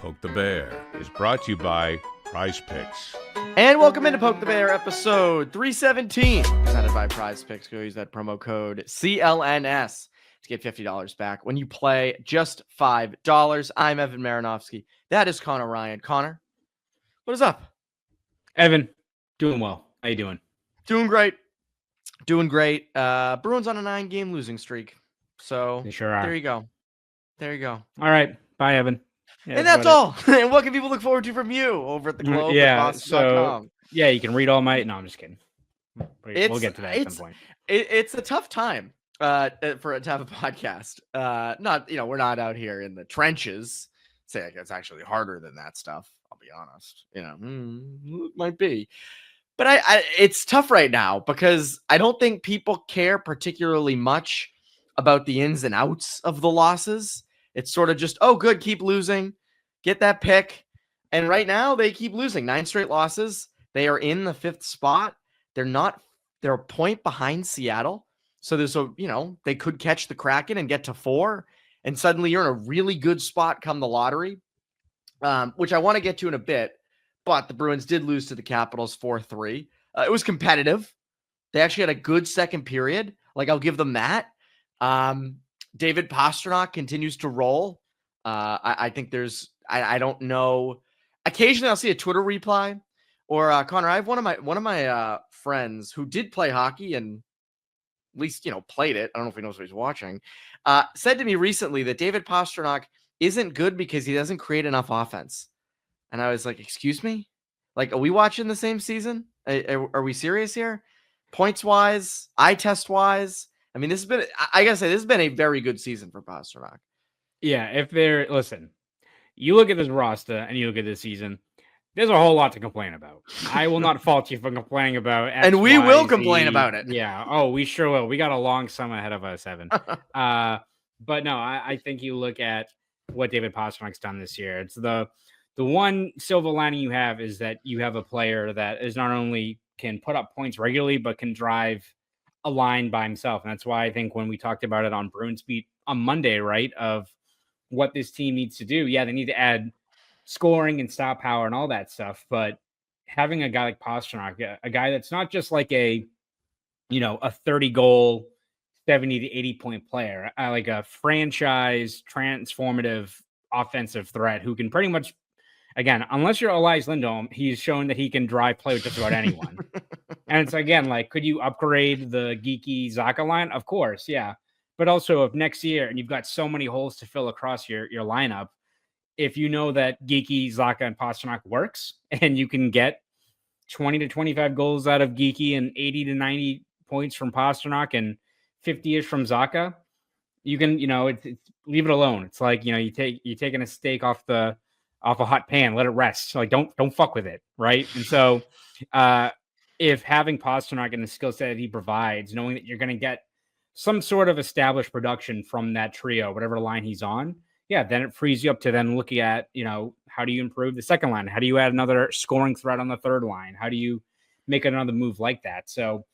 Poke the Bear is brought to you by Prizepicks. And welcome into Poke the Bear episode 317, presented by Prizepicks. Go use that promo code CLNS to get $50 back when you play just $5. I'm Evan Marinofski. That is Conor Ryan. Connor, what is up? Evan, doing well. How you doing? Doing great. Doing great. Bruins on a 9-game losing streak. So They sure are. there you go. There you go. All right. Bye, Evan. Yeah, and that's all. And what can people look forward to from you over at the Globe? So you can read all my. No, I'm just kidding. We'll get to that at some point. It's a tough time to have a podcast. We're not out here in the trenches. Say it's actually harder than that stuff. I'll be honest. It might be, but it's tough right now because I don't think people care particularly much about the ins and outs of the losses. It's sort of just, oh, good, keep losing, get that pick. And right now they keep losing 9 straight losses. They are in the 5th spot. They're a point behind Seattle. So they could catch the Kraken and get to 4. And suddenly you're in a really good spot come the lottery, which I want to get to in a bit. But the Bruins did lose to the Capitals 4-3. It was competitive. They actually had a good second period. I'll give them that. David Pastrnak continues to roll. I think I don't know. Occasionally I'll see a Twitter reply or Connor, I have one of my friends who did play hockey and at least, played it. I don't know if he knows what he's watching. Said to me recently that David Pastrnak isn't good because he doesn't create enough offense. And I was like, excuse me? Are we watching the same season? Are we serious here? Points wise, eye test wise. I mean, this has been a very good season for Pastrnak. Yeah, listen, you look at this roster and you look at this season, there's a whole lot to complain about. I will not fault you for complaining about X, and we Y, will Z. complain about it. Yeah. Oh, we sure will. We got a long summer ahead of us, Evan. But no, I think you look at what David Pastrnak's done this year. It's the one silver lining you have is that you have a player that is not only can put up points regularly, but can drive a line by himself. And that's why I think when we talked about it on Bruins Beat on Monday, right, of what this team needs to do, they need to add scoring and stop power and all that stuff. But having a guy like Pastrnak, a guy that's not just like a 30-goal, 70 to 80-point player, like a franchise transformative offensive threat who can pretty much, again, unless you're Elias Lindholm, he's shown that he can drive play with just about anyone. And it's again, could you upgrade the Geekie Zacha line? Of course, yeah. But also, if next year and you've got so many holes to fill across your lineup, if you know that Geekie, Zacha, and Pastrnak works, and you can get 20 to 25 goals out of Geekie and 80 to 90 points from Pastrnak and 50-ish from Zacha, you can, it's leave it alone. It's like, you're taking a steak off a hot pan, let it rest. Don't fuck with it, right? And so, if having Pastrnak and the skill set that he provides, knowing that you're going to get some sort of established production from that trio, whatever line he's on, then it frees you up to then look at, how do you improve the second line? How do you add another scoring threat on the third line? How do you make another move like that? So,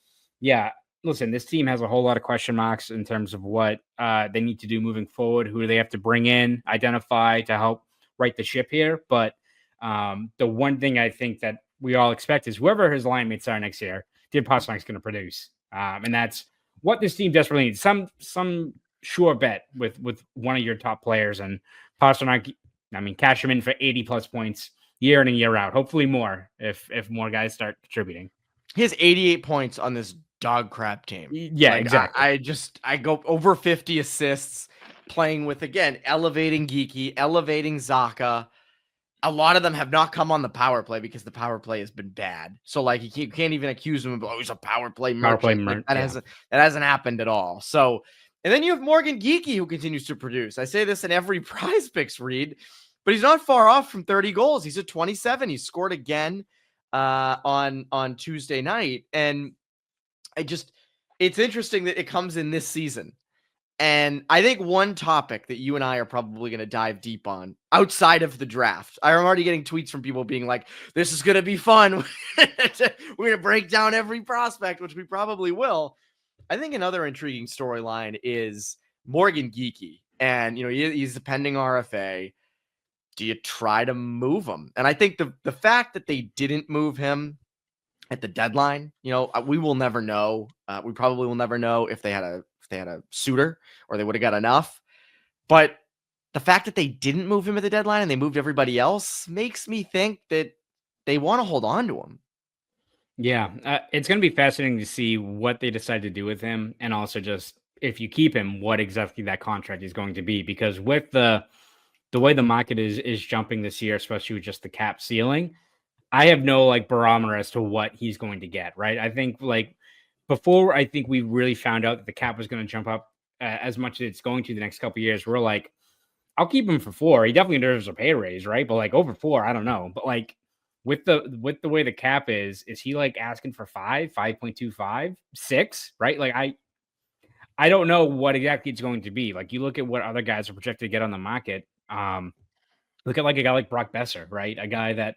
listen, this team has a whole lot of question marks in terms of what they need to do moving forward. Who do they have to bring in, identify to help right the ship here? But the one thing I think that we all expect is whoever his line mates are next year, David Pastrnak's going to produce. And that's what this team desperately needs. Some sure bet with one of your top players, and Pastrnak, cash him in for 80+ points year in and year out. Hopefully more if more guys start contributing. He has 88 points on this dog crap team. Yeah, exactly. I go over 50 assists playing with, again, elevating Geekie, elevating Zacha. A lot of them have not come on the power play because the power play has been bad. So you can't even accuse him of, he's a power play merchant. That hasn't happened at all. So, and then you have Morgan Geekie who continues to produce. I say this in every Prizepicks read, but he's not far off from 30 goals. He's at 27. He scored again on Tuesday night. And it's interesting that it comes in this season. And I think one topic that you and I are probably going to dive deep on outside of the draft, I'm already getting tweets from people being like, this is going to be fun. We're going to break down every prospect, which we probably will. I think another intriguing storyline is Morgan Geekie. And, he's the pending RFA. do you try to move him? And I think the fact that they didn't move him at the deadline, we will never know. We probably will never know if they had a suitor or they would have got enough. But the fact that they didn't move him at the deadline and they moved everybody else makes me think that they want to hold on to him. Yeah, it's going to be fascinating to see what they decide to do with him, and also just if you keep him, what exactly that contract is going to be. Because with the way the market is jumping this year, especially with just the cap ceiling, I have no barometer as to what he's going to get. Right? I think before I think we really found out that the cap was going to jump up as much as it's going to the next couple of years, we're like, I'll keep him for 4. He definitely deserves a pay raise, right? But over 4, I don't know. But with the way the cap is he asking for 5, 5.25, 6, right? I don't know what exactly it's going to be. You look at what other guys are projected to get on the market. Look at a guy like Brock Besser, right? A guy that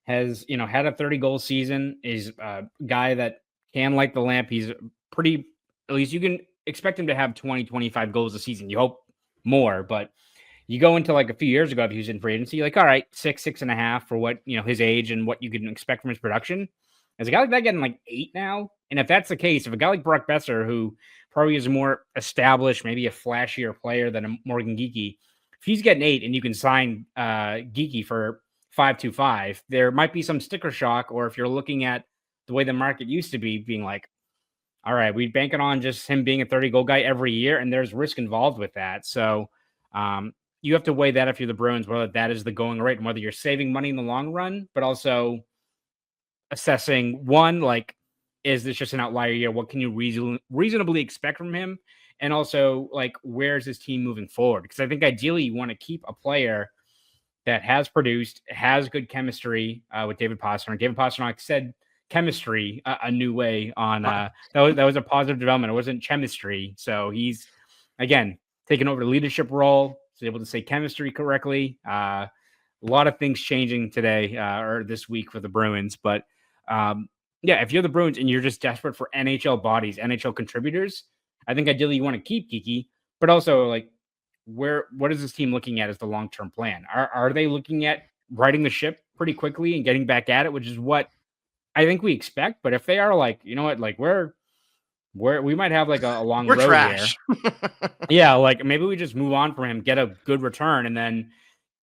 has, had a 30 goal season, is a guy that can light the lamp. He's pretty, at least you can expect him to have 20, 25 goals a season. You hope more, but you go into a few years ago, if he was in free agency, all right, 6.5 for what, his age and what you can expect from his production. Is a guy like that getting 8 now? And if that's the case, if a guy like Brock Besser, who probably is a more established, maybe a flashier player than a Morgan Geekie, if he's getting 8 and you can sign Geekie for 5.25, there might be some sticker shock. Or if you're looking at the way the market used to be, being all right, we banking on just him being a 30 goal guy every year, and there's risk involved with that. So you have to weigh that if you're the Bruins, whether that is the going rate and whether you're saving money in the long run, but also assessing is this just an outlier year? What can you reasonably expect from him? And also where's his team moving forward? Because I think ideally you want to keep a player that has produced, has good chemistry with David Pastrnak. David Pastrnak said chemistry a new way on that was a positive development. It wasn't chemistry. So he's, again, taking over the leadership role. He's able to say chemistry correctly. A lot of things changing today or this week for the Bruins. But yeah, if you're the Bruins and you're just desperate for NHL bodies, NHL contributors, I think ideally you want to keep Geekie, but also what is this team looking at as the long-term plan? Are they looking at righting the ship pretty quickly and getting back at it, which is what I think we expect. But if they are you know what, we might have a long road trash here. Yeah, maybe we just move on from him, get a good return, and then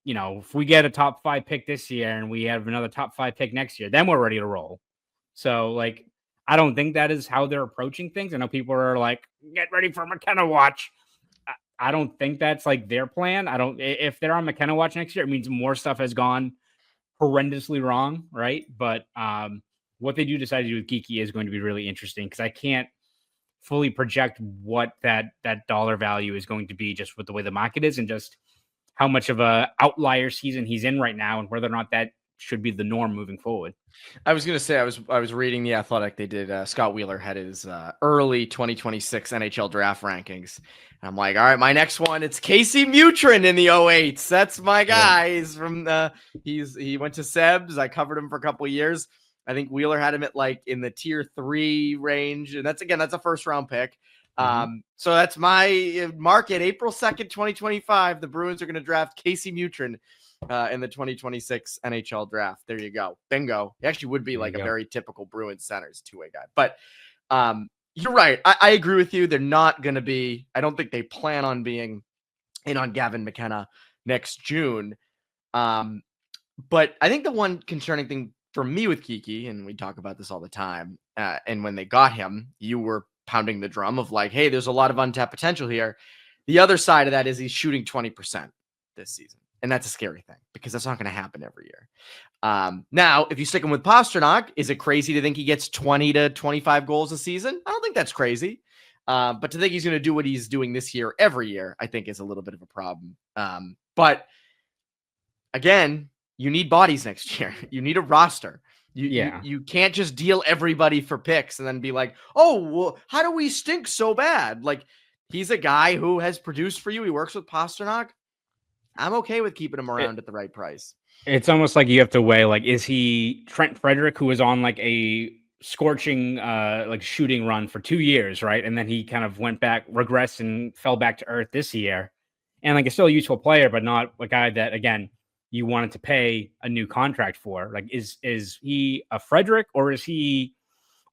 if we get a top 5 pick this year and we have another top 5 pick next year, then we're ready to roll. So I don't think that is how they're approaching things. I know people are get ready for McKenna watch. I don't think that's their plan. If they're on McKenna watch next year, it means more stuff has gone horrendously wrong, right? But what they do decide to do with Geekie is going to be really interesting, because I can't fully project what that dollar value is going to be just with the way the market is and just how much of a outlier season he's in right now and whether or not that should be the norm moving forward. I was going to say, I was reading The Athletic. They did, Scott Wheeler had his early 2026 NHL draft rankings. And I'm all right, my next one, it's Casey Mutrin in the 08s. That's my guy. Yeah. He's from, he went to Sebs. I covered him for a couple of years. I think Wheeler had him at in the tier 3 range. And that's a first round pick. Mm-hmm. So that's my market. April 2nd, 2025. The Bruins are going to draft Casey Mutrin in the 2026 NHL draft. There you go. Bingo. He actually would be a very typical Bruins centers two-way guy. But you're right. I agree with you. They're not going to be, I don't think they plan on being in on Gavin McKenna next June. But I think the one concerning thing for me with Geekie, and we talk about this all the time, and when they got him, you were pounding the drum of hey, there's a lot of untapped potential here. The other side of that is he's shooting 20% this season. And that's a scary thing because that's not going to happen every year. Now, if you stick him with Pastrnak, is it crazy to think he gets 20 to 25 goals a season? I don't think that's crazy. But to think he's going to do what he's doing this year every year, I think is a little bit of a problem. But again, you need bodies next year. You need a roster. You can't just deal everybody for picks and then be oh, well, how do we stink so bad? He's a guy who has produced for you. He works with Pastrnak. I'm okay with keeping him around at the right price. It's almost you have to weigh, is he Trent Frederick, who was on a scorching shooting run for 2 years, right? And then he kind of went back, regressed, and fell back to earth this year. And it's still a useful player, but not a guy that, again, you wanted to pay a new contract for. Like, is he a Frederick or is he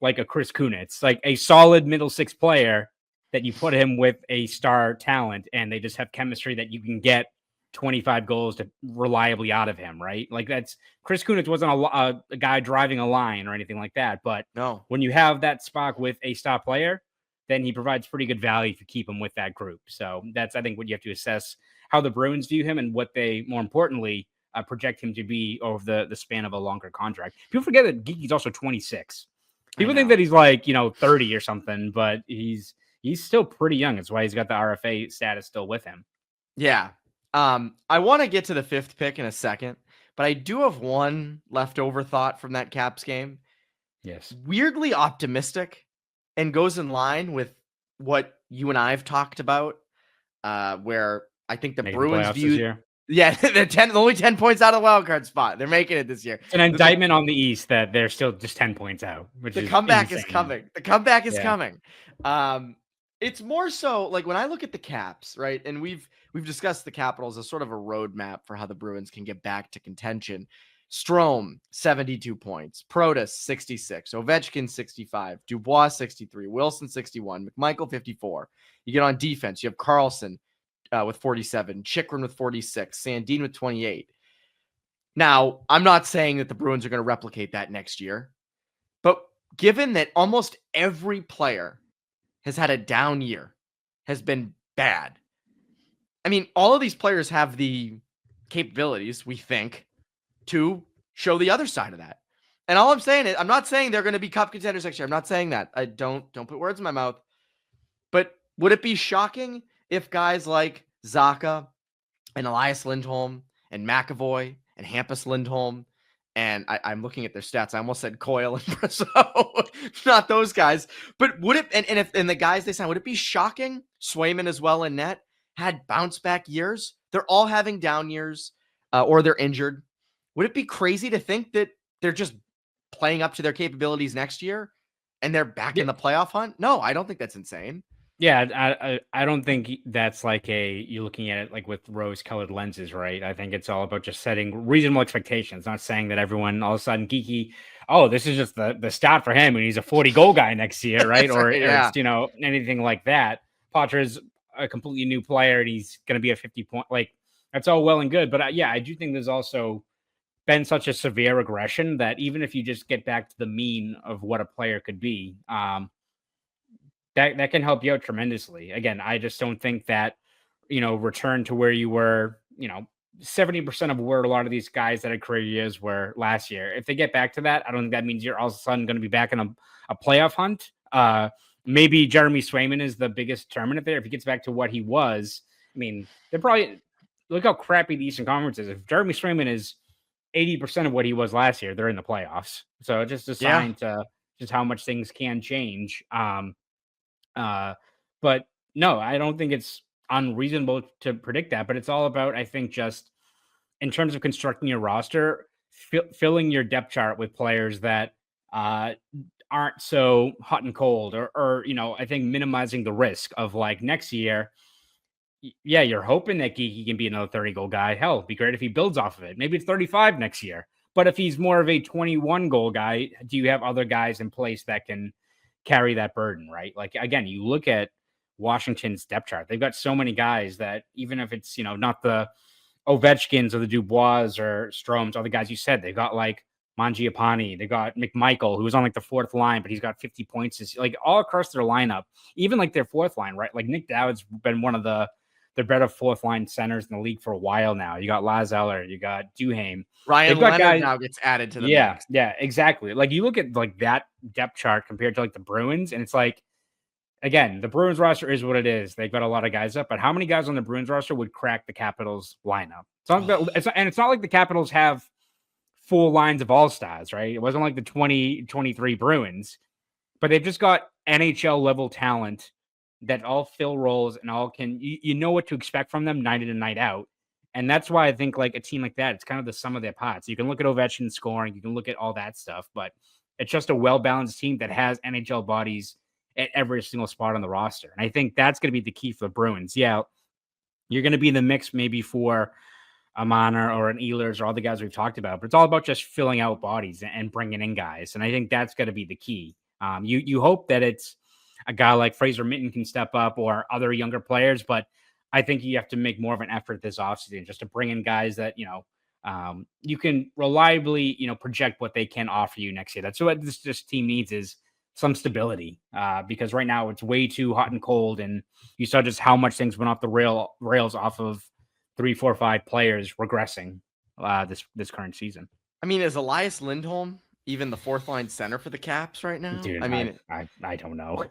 like a Chris Kunitz, like a solid middle six player that you put him with a star talent and they just have chemistry that you can get 25 goals to reliably out of him, right? Like that's Chris Kunitz wasn't a guy driving a line or anything like that. But No. when you have that spot with a star player, then he provides pretty good value if you keep him with that group. So that's, I think, what you have to assess how the Bruins view him and what they, more importantly, project him to be over the span of a longer contract. People forget that Geekie's also 26. People think that he's like, 30 or something, but he's still pretty young. That's why he's got the RFA status still with him. Yeah. I want to get to the 5th pick in a second, but I do have one leftover thought from that Caps game. Yes. Weirdly optimistic and goes in line with what you and I have talked about, where I think the Making Bruins playoffs view. this year. Yeah, they're only 10 points out of the wild card spot. They're making it this year. It's an indictment on the East that they're still just 10 points out. Which the is comeback insane. is coming. The comeback is coming. It's more so like when I look at the Caps, right? And we've discussed the Capitals as sort of a roadmap for how the Bruins can get back to contention. Strome, 72 points. Protas, 66. Ovechkin, 65. Dubois, 63. Wilson, 61. McMichael, 54. You get on defense. You have Carlson with 47. Chychrun with 46. Sandin with 28. Now, I'm not saying that the Bruins are going to replicate that next year. But given that almost every player has had a down year, has been bad. I mean, all of these players have the capabilities, we think, to show the other side of that. And all I'm saying is, I'm not saying they're going to be cup contenders next year. I'm not saying that. I don't put words in my mouth. But would it be shocking if guys like Zacha and Elias Lindholm and McAvoy and Hampus Lindholm, and I'm looking at their stats. I almost said Coyle and Brasso, not those guys. But would it, and the guys they signed, would it be shocking? Swayman as well in net had bounce back years. They're all having down years, or they're injured. Would it be crazy to think that they're just playing up to their capabilities next year and they're back in the playoff hunt? No, I don't think that's insane. Yeah, I don't think that's like you're looking at it like with rose-colored lenses, right? I think it's all about just setting reasonable expectations, not saying that everyone all of a sudden Geekie, oh, this is just the start for him and he's a 40-goal guy next year, right? or it's, anything like that. Potter's a completely new player and he's going to be a 50-point. Like, that's all well and good. But I do think there's also been such a severe regression that even if you just get back to the mean of what a player could be, that can help you out tremendously. Again, I just don't think that, return to where you were, 70% of where a lot of these guys that had career years were last year. If they get back to that, I don't think that means you're all of a sudden going to be back in a playoff hunt. Maybe Jeremy Swayman is the biggest determinant there. If he gets back to what he was, I mean, they're probably, look how crappy the Eastern Conference is. If Jeremy Swayman is 80% of what he was last year, they're in the playoffs. So it's just a sign to just how much things can change. But no, I don't think it's unreasonable to predict that, but it's all about, I think, just in terms of constructing your roster, filling your depth chart with players that aren't so hot and cold, or I think minimizing the risk of like next year. Yeah, you're hoping that Geekie can be another 30-goal guy. Hell, it'd be great if he builds off of it. Maybe it's 35 next year. But if he's more of a 21-goal guy, do you have other guys in place that can carry that burden, right? Like, again, you look at Washington's depth chart. They've got so many guys that even if it's, not the Ovechkins or the Dubois or Stromes, all the guys you said, they've got like Mangiapane, they got McMichael, who was on like the 4th line, but he's got 50 points. Like all across their lineup, even like their 4th line, right? Like Nick Dowd's been one of the better 4th line centers in the league for a while now. You got Lazeller, you got Duhaime. Ryan Leonard now gets added to the mix. Yeah, exactly. Like you look at like that depth chart compared to like the Bruins, and it's like, again, the Bruins roster is what it is. They've got a lot of guys up, but how many guys on the Bruins roster would crack the Capitals lineup? It's not like the Capitals have full lines of all-stars, right? It wasn't like the 2023 Bruins, but they've just got NHL level talent that all fill roles and all can, you know what to expect from them night in and night out. And that's why I think like a team like that, it's kind of the sum of their parts. You can look at Ovechkin scoring, you can look at all that stuff, but it's just a well-balanced team that has NHL bodies at every single spot on the roster. And I think that's going to be the key for the Bruins. Yeah, you're going to be in the mix maybe for a Manor or an Ehlers or all the guys we've talked about, but it's all about just filling out bodies and bringing in guys. And I think that's going to be the key. You hope that it's a guy like Fraser Minton can step up or other younger players, but I think you have to make more of an effort this offseason just to bring in guys that, you can reliably, project what they can offer you next year. That's what this team needs is some stability because right now it's way too hot and cold. And you saw just how much things went off the rails off of 3, 4, 5 players regressing this current season. I mean, is Elias Lindholm even the fourth line center for the Caps right now? Dude, I mean, I don't know.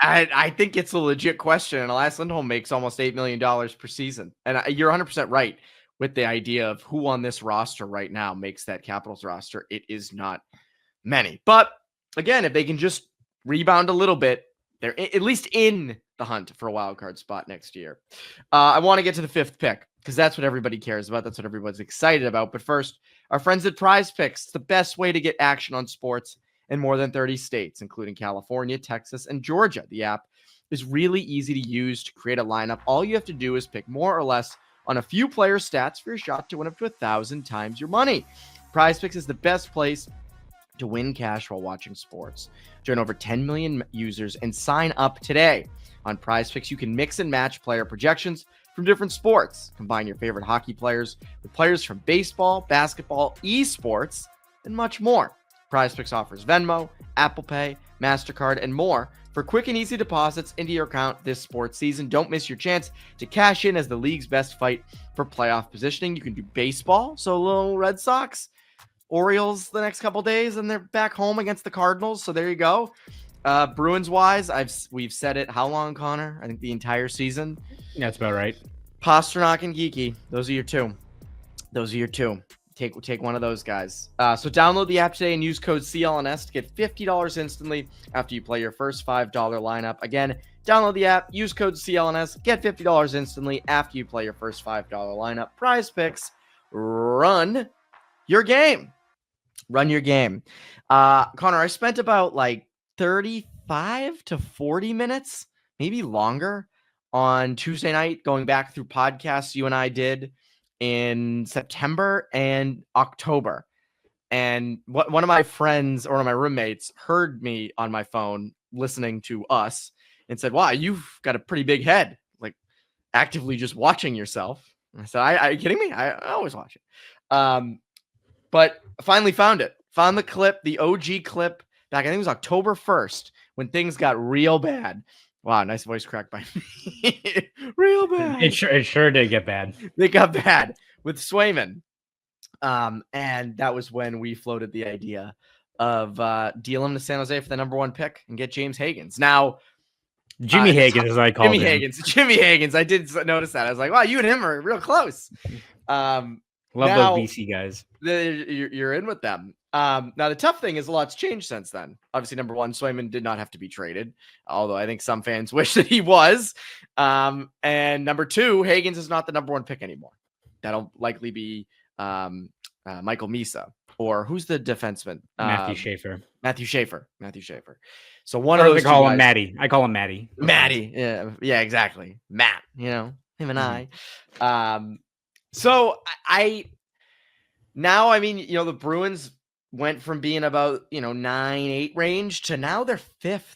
I think it's a legit question. And Elias Lindholm makes almost $8 million per season. And you're 100% right with the idea of who on this roster right now makes that Capitals roster. It is not many. But again, if they can just rebound a little bit, they're at least in the hunt for a wild card spot next year. I want to get to the 5th pick because that's what everybody cares about. That's what everyone's excited about. But first, our friends at Prizepicks, the best way to get action on sports in more than 30 states, including California, Texas, and Georgia. The app is really easy to use to create a lineup. All you have to do is pick more or less on a few player stats for your shot to win up to 1,000 times your money. Prizepicks is the best place to win cash while watching sports. Join over 10 million users and sign up today. On Prizepicks, you can mix and match player projections from different sports. Combine your favorite hockey players with players from baseball, basketball, esports, and much more. Prizepicks offers Venmo, Apple Pay, MasterCard, and more for quick and easy deposits into your account this sports season. Don't miss your chance to cash in as the league's best fight for playoff positioning. You can do baseball, so little Red Sox, Orioles the next couple days, and they're back home against the Cardinals. So there you go. Bruins wise, we've said it. How long, Connor? I think the entire season. Yeah, that's about right. Pastrnak and Geekie. Those are your two. Take one of those guys. So download the app today and use code CLNS to get $50 instantly after you play your first $5 lineup. Again, download the app, use code CLNS, get $50 instantly after you play your first $5 lineup. Prizepicks, run your game. Connor, I spent about 35 to 40 minutes, maybe longer, on Tuesday night going back through podcasts you and I did in September and October. And one of my friends or one of my roommates heard me on my phone listening to us and said, wow, you've got a pretty big head, actively just watching yourself. And I said, are you kidding me? I always watch it. But I finally found the clip, the OG clip back, I think it was October 1st when things got real bad. Wow, nice voice crack by me. Real bad. It sure did get bad. They got bad with Swayman. And that was when we floated the idea of deal him to San Jose for the number 1 pick and get James Hagans. Now, Jimmy Hagans, as I call him. Jimmy Hagans. I did notice that. I was like, wow, you and him are real close. Love those BC guys. You're in with them. Now, the tough thing is a lot's changed since then. Obviously, number 1, Swayman did not have to be traded, although I think some fans wish that he was. And number 2, Hagans is not the number 1 pick anymore. That'll likely be Michael Misa, or who's the defenseman? Matthew Schaefer. Matthew Schaefer. So one of those. I call him Matty. Matty. Yeah, exactly. Matt. Him and I. So the Bruins went from being about 9-8 range to now they're 5th.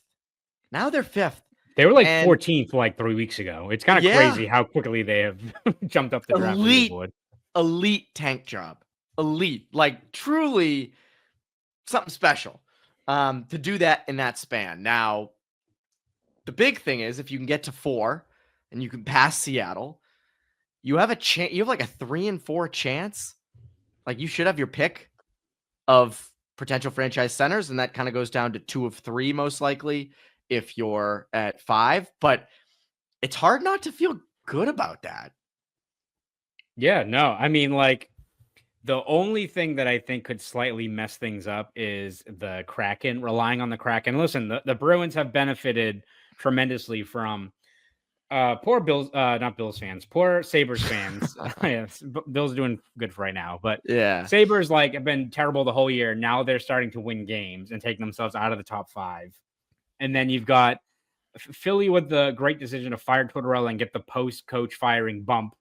They were 14th 3 weeks ago. It's kind of crazy how quickly they have jumped up the draft board. Elite tank job. Elite, truly something special to do that in that span. Now, the big thing is if you can get to 4 and you can pass Seattle, you have a chance. You have a 3 and 4 chance. You should have your pick of potential franchise centers, and that kind of goes down to 2 of 3 most likely if you're at 5. But it's hard not to feel good about that. Yeah, no. I mean, the only thing that I think could slightly mess things up is the Kraken, relying on the Kraken. Listen, the Bruins have benefited tremendously from poor Bills, not Bills fans, poor Sabres fans. Yes, Bills doing good for right now, but yeah, Sabres have been terrible the whole year. Now they're starting to win games and take themselves out of the top 5. And then you've got Philly with the great decision to fire Tortorella and get the post-coach firing bump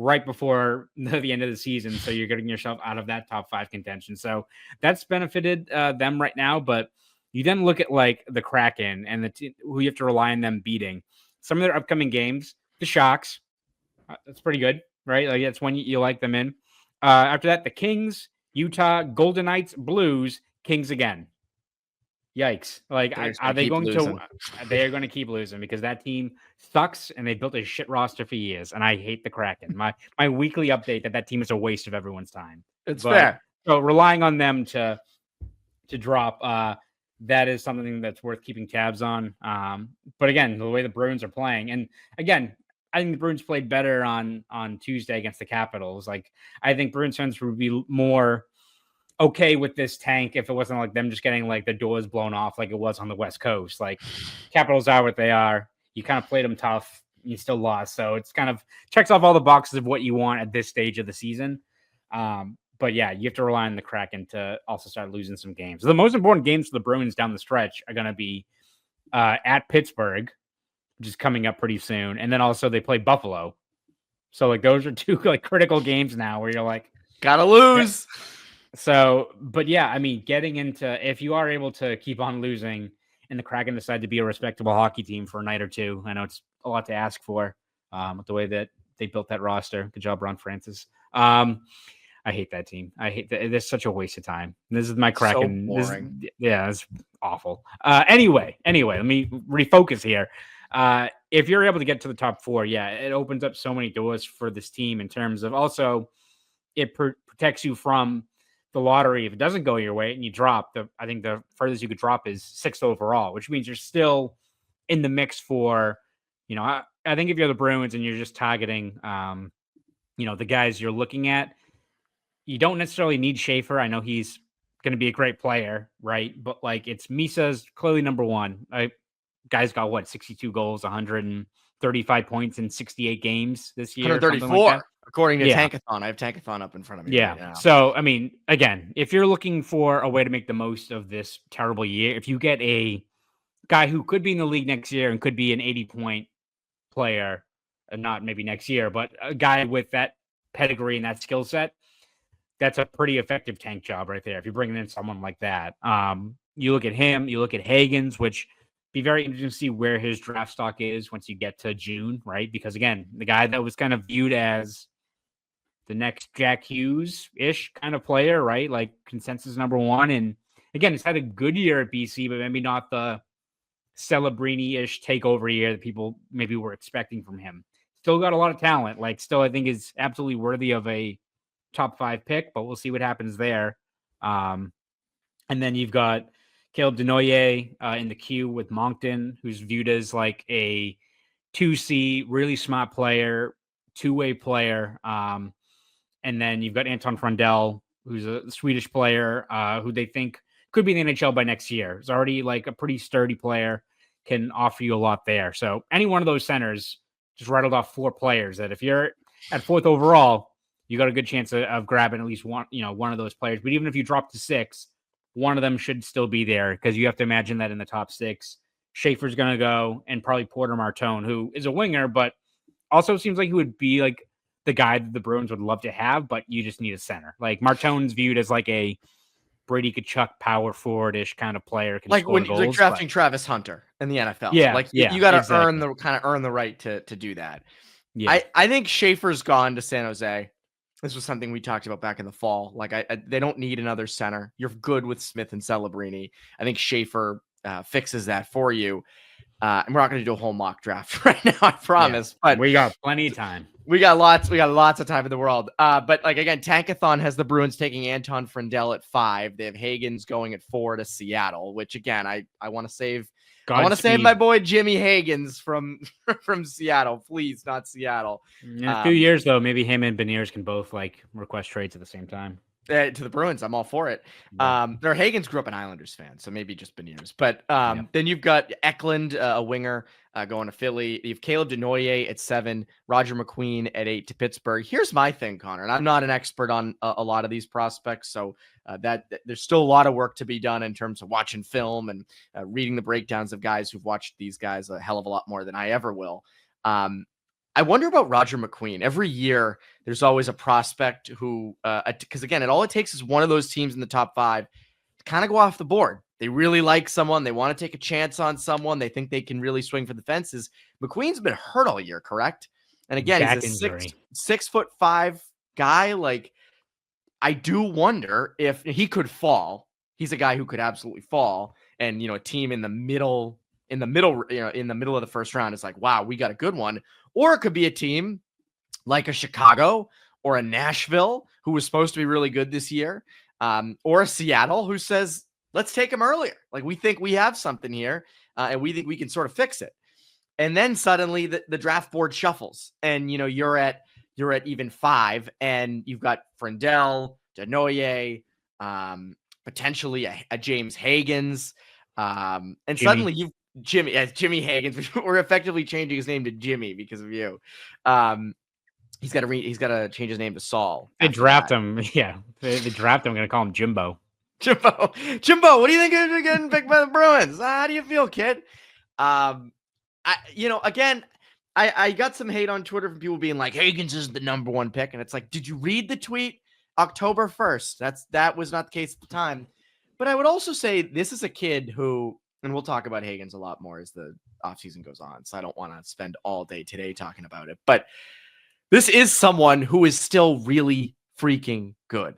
right before the end of the season. So you're getting yourself out of that top 5 contention. So that's benefited them right now. But you then look at like the Kraken and who you have to rely on them beating. Some of their upcoming games, the Sharks, that's pretty good, right? Like that's when you like them in. After that, the Kings, Utah, Golden Knights, Blues, Kings again. Yikes. Like, are they going losing. to? They are going to keep losing because that team sucks and they built a shit roster for years. And I hate the Kraken. My weekly update that team is a waste of everyone's time. It's fair. So relying on them to drop, that is something that's worth keeping tabs on. But again, the way the Bruins are playing, and again, I think the Bruins played better on Tuesday against the Capitals. Like, I think Bruins fans would be more okay with this tank if it wasn't like them just getting like the doors blown off like it was on the West Coast. Like, Capitals are what they are. You kind of played them tough. You still lost. So it's kind of checks off all the boxes of what you want at this stage of the season. But yeah, you have to rely on the Kraken to also start losing some games. The most important games for the Bruins down the stretch are going to be at Pittsburgh, which is coming up pretty soon. And then also they play Buffalo. So like those are 2 like critical games now where you're like, gotta lose. So, but yeah, I mean, getting into, if you are able to keep on losing and the Kraken decide to be a respectable hockey team for a night or 2, I know it's a lot to ask for with the way that they built that roster. Good job, Ron Francis. I hate that team. I hate that. It's such a waste of time. This is my Kraken. So boring. It's awful. Anyway, let me refocus here. If you're able to get to the top 4, yeah, it opens up so many doors for this team in terms of also it protects you from the lottery. If it doesn't go your way and you drop, I think the furthest you could drop is 6th overall, which means you're still in the mix for, I think if you're the Bruins and you're just targeting, the guys you're looking at, you don't necessarily need Schaefer. I know he's going to be a great player, right? But like it's Misa's clearly number 1. Guy's got 62 goals, 135 points in 68 games this year. 134, like according to Tankathon. I have Tankathon up in front of me. Yeah. Right now. So, I mean, again, if you're looking for a way to make the most of this terrible year, if you get a guy who could be in the league next year and could be an 80-point player, and not maybe next year, but a guy with that pedigree and that skill set, that's a pretty effective tank job right there. If you're bringing in someone like that, you look at him, you look at Haggs, which be very interesting to see where his draft stock is once you get to June, right? Because again, the guy that was kind of viewed as the next Jack Hughes-ish kind of player, right? Like consensus number 1. And again, he's had a good year at BC, but maybe not the Celebrini-ish takeover year that people maybe were expecting from him. Still got a lot of talent. Like still, I think is absolutely worthy of a top 5 pick, but we'll see what happens there. And then you've got Caleb Denoyer in the queue with Moncton, who's viewed as like a 2C, really smart player, 2-way player. And then you've got Anton Frondell, who's a Swedish player who they think could be in the NHL by next year. He's already like a pretty sturdy player, can offer you a lot there. So any one of those centers just rattled off 4 players that if you're at 4th overall, you got a good chance of grabbing at least one of those players. But even if you drop to 6, one of them should still be there because you have to imagine that in the top 6, Schaefer's going to go and probably Porter Martone, who is a winger, but also seems like he would be like the guy that the Bruins would love to have, but you just need a center. Like Martone's viewed as like a Brady Tkachuk power forward-ish kind of player. Like when you're like drafting Travis Hunter in the NFL. Yeah. Like you got to exactly. earn the right to do that. Yeah. I think Schaefer's gone to San Jose. This was something we talked about back in the fall. Like they don't need another center. You're good with Smith and Celebrini. I think Schaefer fixes that for you. And we're not going to do a whole mock draft right now, I promise. Yeah, but we got plenty of time. We got lots of time in the world. But like again, Tankathon has the Bruins taking Anton Frondell at 5. They have Haggs going at 4 to Seattle, which again, I want to save. I want to save my boy Jimmy Haggs from Seattle. Please, not Seattle. In a few years, though, maybe him and Beniers can both like request trades at the same time. To the Bruins, I'm all for it. Yeah. Haggs grew up an Islanders fan, so maybe just Beniers. But then you've got Eklund, a winger, going to Philly. You have Caleb Denoyer at 7, Roger McQueen at 8 to Pittsburgh. Here's my thing, Connor, and I'm not an expert on a lot of these prospects, so that there's still a lot of work to be done in terms of watching film and reading the breakdowns of guys who've watched these guys a hell of a lot more than I ever will. I wonder about Roger McQueen. Every year, there's always a prospect who, because again, all it takes is one of those teams in the top 5 to kind of go off the board. They really like someone. They want to take a chance on someone. They think they can really swing for the fences. McQueen's been hurt all year, correct? And again, Back he's a injury. 6'5" guy. Like, I do wonder if he could fall. He's a guy who could absolutely fall. And, a team in the middle, in the middle of the first round is like, wow, we got a good one. Or it could be a team like a Chicago or a Nashville who was supposed to be really good this year, or a Seattle who says, let's take him earlier. Like, we think we have something here, and we think we can sort of fix it. And then suddenly the draft board shuffles, and you're at even 5, and you've got Frindell, Denoyer, potentially a James Haggs, and Jimmy. Suddenly you've Jimmy Haggs. We're effectively changing his name to Jimmy because of you. He's got to change his name to Saul. They draft him. Yeah, they draft him. I'm gonna call him Jimbo. Jimbo. What do you think of getting picked by the Bruins? How do you feel, kid? Again, I got some hate on Twitter from people being like, Haggs is the number 1 pick, and it's like, did you read the tweet October 1st? That was not the case at the time. But I would also say this is a kid who, and we'll talk about Haggs a lot more as the offseason goes on, so I don't want to spend all day today talking about it. But this is someone who is still really freaking good.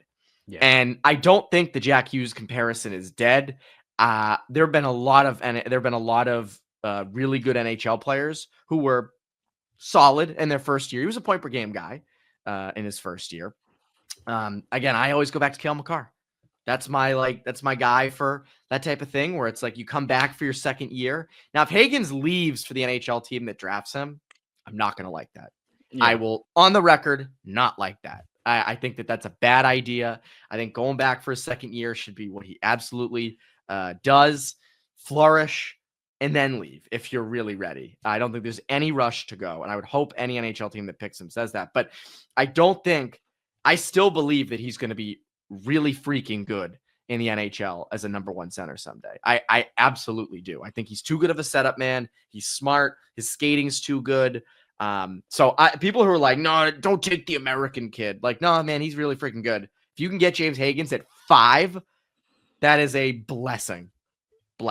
Yeah. And I don't think the Jack Hughes comparison is dead. There have been a lot of really good NHL players who were solid in their first year. He was a point per game guy in his first year. Again, I always go back to Cale Makar. That's my guy for that type of thing where it's like you come back for your second year. Now, if Haggs leaves for the NHL team that drafts him, I'm not going to like that. Yeah. I will, on the record, not like that. I think that's a bad idea. I think going back for a second year should be what he absolutely does. Flourish and then leave if you're really ready. I don't think there's any rush to go. And I would hope any NHL team that picks him says that. But I still believe that he's going to be really freaking good in the NHL as a number 1 center someday. I absolutely do. I think he's too good of a setup man. He's smart. His skating's too good. So people who are like, no, don't take the American kid. Like, no, man, he's really freaking good. If you can get James Haggs at 5, that is a blessing.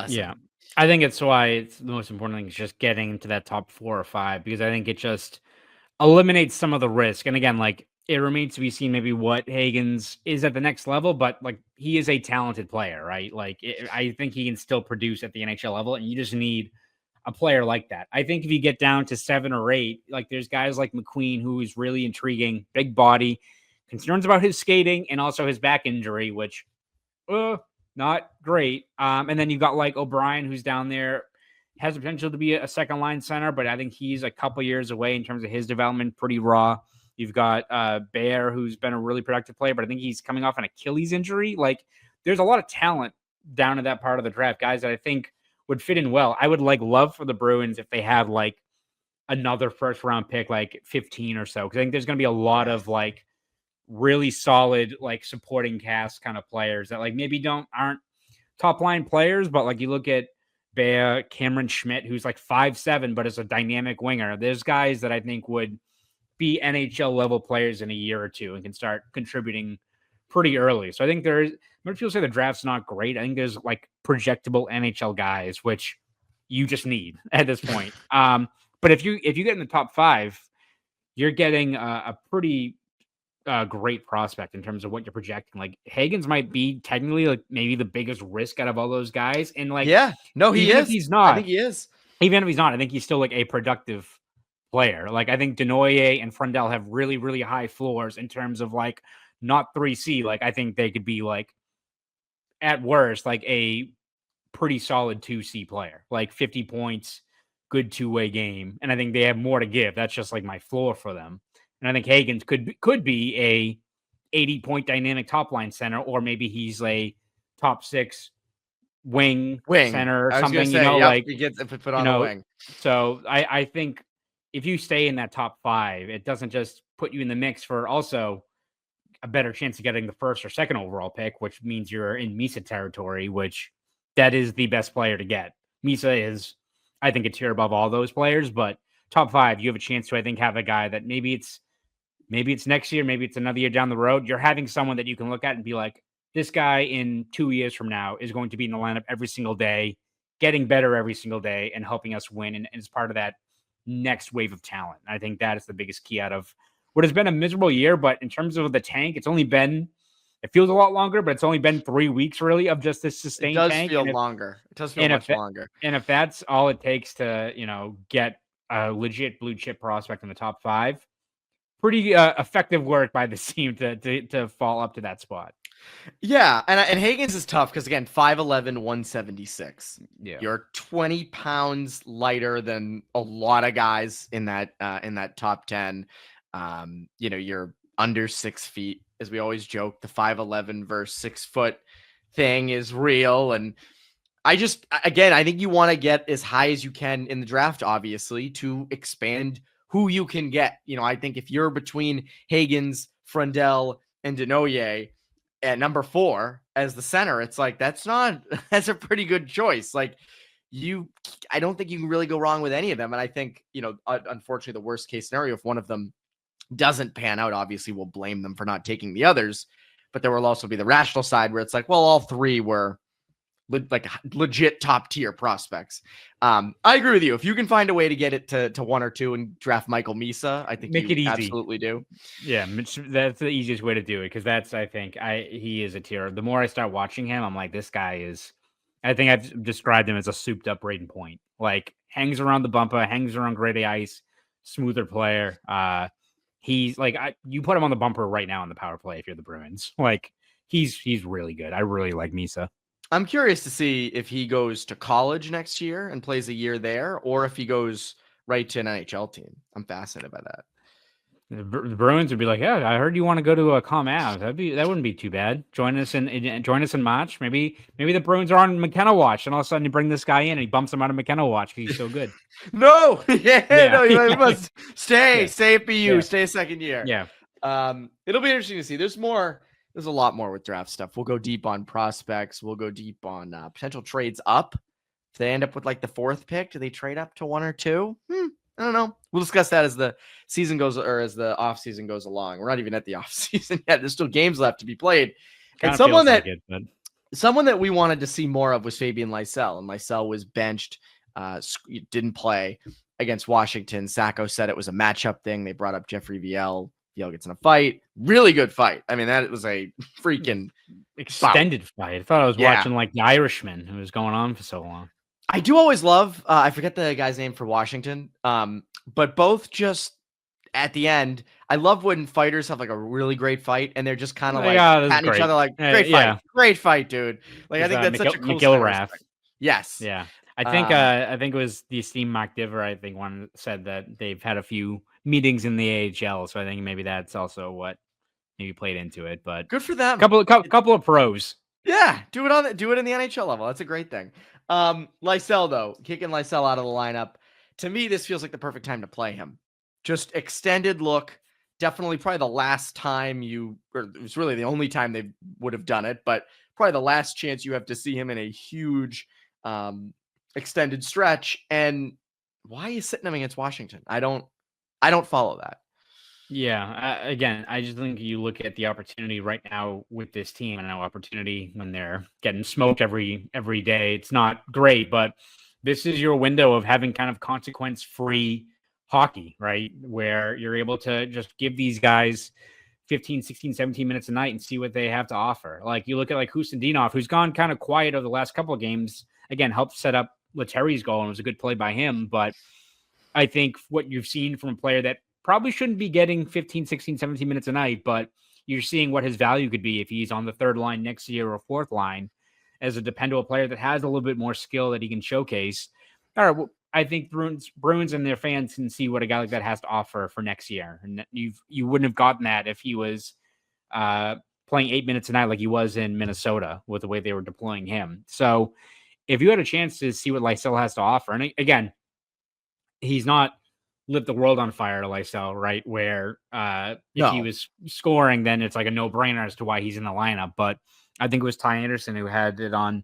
Yeah. I think it's why it's the most important thing is just getting into that top 4 or 5, because I think it just eliminates some of the risk. And again, like, it remains to be seen maybe what Haggs is at the next level, but like, he is a talented player, right? Like, I think he can still produce at the NHL level, and you just need a player like that. I think if you get down to 7 or 8, like, there's guys like McQueen who is really intriguing, big body, concerns about his skating and also his back injury, which not great. And then you've got like O'Brien, who's down there, has the potential to be a second line center, but I think he's a couple years away in terms of his development, pretty raw. You've got Bear, who's been a really productive player, but I think he's coming off an Achilles injury. Like, there's a lot of talent down in that part of the draft, guys that I think would fit in well. I would love for the Bruins if they had like another first round pick, like 15 or so, because I think there's going to be a lot of like really solid, like, supporting cast kind of players that like maybe aren't top line players, but like you look at Bear, Cameron Schmidt, who's like 5'7", but is a dynamic winger. There's guys that I think would be NHL level players in a year or two and can start contributing pretty early. So I think when people say the draft's not great, I think there's like projectable NHL guys, which you just need at this point. But if you get in the top 5, you're getting a pretty great prospect in terms of what you're projecting. Like, Haggs might be technically like maybe the biggest risk out of all those guys. And like, yeah, no, he is. If he's not, I think he is. Even if he's not, I think he's still like a productive player. Like, I think Denoyer and Frindell have really, really high floors in terms of like not 3C. Like, I think they could be like at worst like a pretty solid 2C player, like 50 points, good 2-way game. And I think they have more to give. That's just like my floor for them. And I think Haggs could be a 80-point dynamic top line center, or maybe he's a top 6 wing center or something. Say, like he gets put on the wing. So I think if you stay in that top 5, it doesn't just put you in the mix for also a better chance of getting the first or second overall pick, which means you're in Misa territory, which that is the best player to get. Misa is, I think, a tier above all those players, but top 5, you have a chance to, I think, have a guy that maybe it's next year, maybe it's another year down the road. You're having someone that you can look at and be like, this guy in 2 years from now is going to be in the lineup every single day, getting better every single day and helping us win. And it's part of that next wave of talent. I think that is the biggest key out of what has been a miserable year. But in terms of the tank, it feels a lot longer, but it's only been 3 weeks really of just this sustained tank. It does feel longer. It does feel much longer. And if that's all it takes to, get a legit blue chip prospect in the top 5, pretty effective work by the team to fall up to that spot. Yeah, and Haggs is tough because again, 5'11", 176. Yeah, you're 20 pounds lighter than a lot of guys in that top 10. You're under 6 feet, as we always joke. The 5'11" versus 6 foot thing is real, and I think you want to get as high as you can in the draft, obviously, to expand who you can get. I think if you're between Haggs, Frundell, and Denoyer at number 4 as the center, it's like that's a pretty good choice. Like I don't think you can really go wrong with any of them. And I think, unfortunately, the worst case scenario, if one of them doesn't pan out, obviously we'll blame them for not taking the others. But there will also be the rational side where it's like, well, all 3 were like legit top tier prospects. I agree with you. If you can find a way to get it to 1 or 2 and draft Michael Misa, I think make it easy. Absolutely do. Yeah, that's the easiest way to do it, because he is a tier. The more I start watching him, I'm like, this guy is. I think I've described him as a souped up Braden Point. Like, hangs around the bumper, hangs around grade ice, smoother player. He's like, you put him on the bumper right now on the power play if you're the Bruins. Like, he's really good. I really like Misa. I'm curious to see if he goes to college next year and plays a year there, or if he goes right to an NHL team. I'm fascinated by that. The Bruins would be like, yeah, I heard you want to go to a ComAv. That wouldn't be too bad. Join us in March. Maybe the Bruins are on McKenna watch, and all of a sudden you bring this guy in and he bumps him out of McKenna watch because he's so good. No, no, you must stay at BU, stay a second year. Yeah. It'll be interesting to see. There's a lot more with draft stuff. We'll go deep on prospects. We'll go deep on potential trades up. If they end up with like the 4th pick, do they trade up to 1 or 2? I don't know. We'll discuss that as the season goes, or as the off season goes along. We're not even at the off season yet. There's still games left to be played. And someone that we wanted to see more of was Fabian Lysell, and Lysell was benched, didn't play against Washington. Sacco said it was a matchup thing. They brought up Jeffrey Viel. Viel gets in a fight. Really good fight. I mean, that was a freaking extended fight. I thought I was watching like The Irishman, who was going on for so long. I do always love, I forget the guy's name for Washington, but both just at the end, I love when fighters have like a really great fight and they're just kind of like patting each other like, great fight, dude. Like, I think that's such a cool McGillrath. Yes. Yeah. I think it was the esteemed Mark Diver, I think one said that they've had a few meetings in the AHL. So I think maybe that's also what maybe played into it, but good for them. Couple of pros. Yeah. Do it in the NHL level. That's a great thing. Lysell, though, kicking Lysell out of the lineup. To me, this feels like the perfect time to play him. Just extended look. Definitely probably the last time it was really the only time they would have done it, but probably the last chance you have to see him in a huge extended stretch. And why are you sitting him against Washington? I don't follow that. Yeah. Again, I just think you look at the opportunity right now with this team, and no opportunity when they're getting smoked every day. It's not great, but this is your window of having kind of consequence-free hockey, right? Where you're able to just give these guys 15, 16, 17 minutes a night and see what they have to offer. Like, you look at like Hustendinov, who's gone kind of quiet over the last couple of games. Again, helped set up Lettieri's goal, and it was a good play by him. But I think what you've seen from a player that probably shouldn't be getting 15, 16, 17 minutes a night, but you're seeing what his value could be if he's on the 3rd line next year or 4th line as a dependable player that has a little bit more skill that he can showcase. All right, well, I think Bruins and their fans can see what a guy like that has to offer for next year. And you wouldn't have gotten that if he was playing 8 minutes a night like he was in Minnesota with the way they were deploying him. So if you had a chance to see what Lysell has to offer, and again, he's not lit the world on fire to Lysell, right? Where if he was scoring, then it's like a no-brainer as to why he's in the lineup. But I think it was Ty Anderson who had it on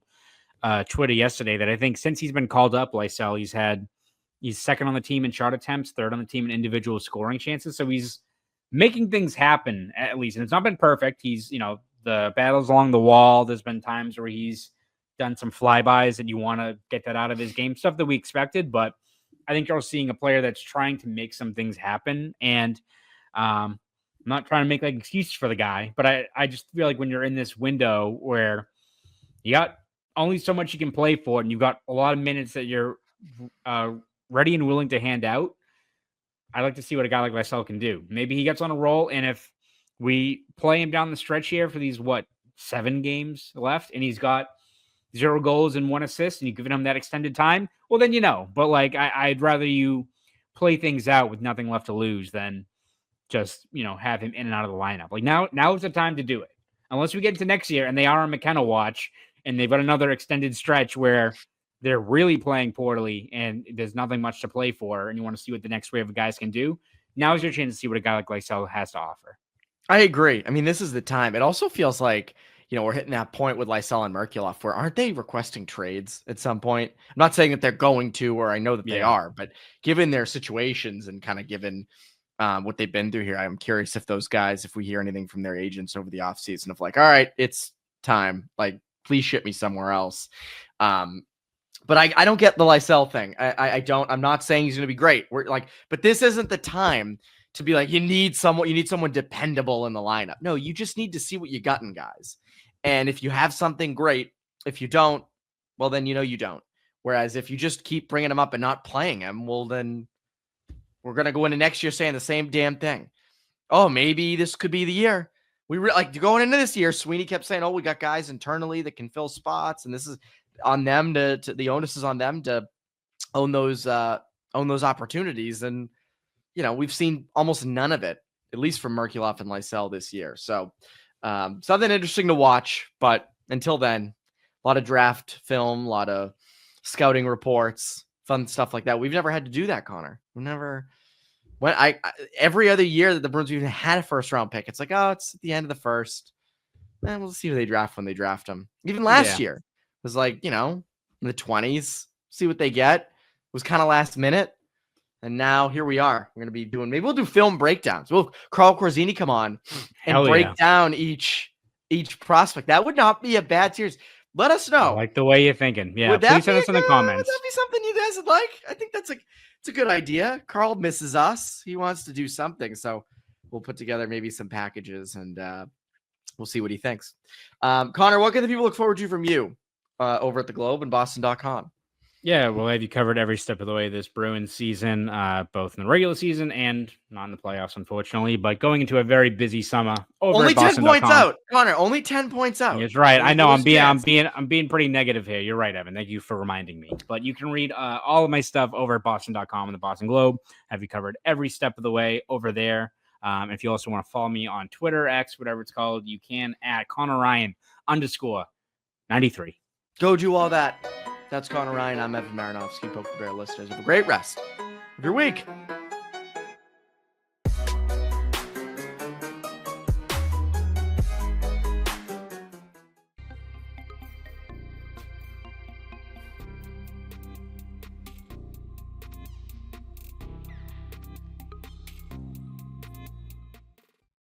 Twitter yesterday that I think since he's been called up, Lysell, he's had He's second on the team in shot attempts, third on the team in individual scoring chances. So he's making things happen, at least. And it's not been perfect. He's, the battles along the wall. There's been times where he's done some flybys and you want to get that out of his game, stuff that we expected. But I think you're seeing a player that's trying to make some things happen. And I'm not trying to make like excuses for the guy, but I just feel like when you're in this window where you got only so much you can play for, and you've got a lot of minutes that you're ready and willing to hand out, I'd like to see what a guy like Lysell can do. Maybe he gets on a roll, and if we play him down the stretch here for these, 7 games left, and he's got 0 goals and 1 assist, and you've given him that extended time, well, then But, I'd rather you play things out with nothing left to lose than just, have him in and out of the lineup. Now is the time to do it. Unless we get into next year, and they are on McKenna watch, and they've got another extended stretch where they're really playing poorly and there's nothing much to play for, and you want to see what the next wave of guys can do. Now is your chance to see what a guy like Lysell has to offer. I agree. I mean, this is the time. It also feels like, we're hitting that point with Lysell and Merkulov where aren't they requesting trades at some point? I'm not saying that they're going to, or I know that they are, but given their situations and kind of given what they've been through here, I'm curious if those guys, if we hear anything from their agents over the offseason of all right, it's time. Please ship me somewhere else. But I don't get the Lysell thing. I don't. I'm not saying he's going to be great. But this isn't the time to be you need someone dependable in the lineup. No, you just need to see what you got in guys. And if you have something great, if you don't, well, then you don't. Whereas if you just keep bringing him up and not playing him, well, then we're going to go into next year saying the same damn thing. Oh, maybe this could be the year. We going into this year, Sweeney kept saying, we got guys internally that can fill spots, and this is on them the onus is on them to own those opportunities. And, we've seen almost none of it, at least from Merkulov and Lysell this year. So something interesting to watch, but until then, a lot of draft film, a lot of scouting reports, fun stuff like that. We've never had to do that, Connor. Every other year that the Bruins even had a first round pick, it's it's at the end of the first. And we'll see who they draft when they draft them. Even last year was in the 20s, see what they get. It was kind of last minute. And now here we are. We're going to be maybe we'll do film breakdowns. We'll Carl Corzini come on and break down each prospect. That would not be a bad series. Let us know. I like the way you're thinking. Yeah, please send us in the comments. Would that be something you guys would like? I think it's a good idea. Carl misses us. He wants to do something. So we'll put together maybe some packages and we'll see what he thinks. Connor, what can the people look forward to from you over at the Globe and Boston.com? Yeah, we'll have you covered every step of the way this Bruins season, both in the regular season and not in the playoffs, unfortunately, but going into a very busy summer. Only 10 points out, Connor. Only 10 points out. That's right. I know. I'm being pretty negative here. You're right, Evan. Thank you for reminding me. But you can read all of my stuff over at Boston.com and the Boston Globe. Have you covered every step of the way over there. If you also want to follow me on Twitter, X, whatever it's called, you can at Conor Ryan _93. Go do all that. That's Conor Ryan. I'm Evan Marinofski, Poke the Bear listeners. Have a great rest of your week.